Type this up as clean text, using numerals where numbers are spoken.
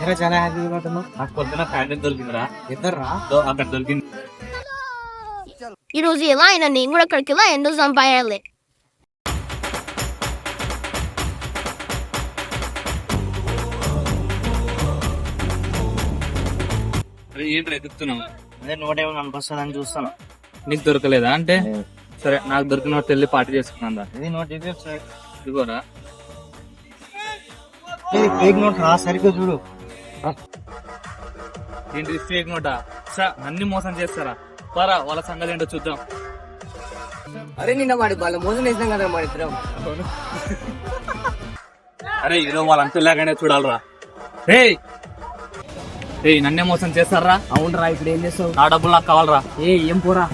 ఎరా చాలా హ్యాపీగా పోతున్నావు. నాకు పొద్దున క్యాంటీన్ దొరికిందిరా. ఇద్దరు అక్కడ దొరికింది. ఈ రోజు ఎలా అయినా నేను కూడా అక్కడికి వెళ్ళా ఎందుకు సంపాయాలి. ఏంటి ఎదుగుతున్నావు? అదే నోటేమో కనిపిస్తుందని చూస్తాను. నీకు దొరకలేదా అంటే? సరే నాకు దొరికిన వాటి వెళ్ళి పార్టీ చేసుకున్నా. ఇది నోట్ ఇది ఇదిగోరా. ఇది ఫేక్ నోట్ రా, సరిగ్గా చూడు. ఏంటి ఫేక్ నోటా? అన్ని మోసం చేస్తారా? పరా వాళ్ళ సంగతి ఏంటో చూద్దాం. అరే నిన్న వాడి వాళ్ళ మోసం చేసినాం కదా మా ఇద్దరం. అరే ఈరోజు వాళ్ళంతా లేకనే చూడాలరా. నన్నే మోసం చేస్తారా? అవునరా, ఇప్పుడు ఏం చేస్తావు? నా డబ్బులు నాకు కావాలరా. ఏం పోరా.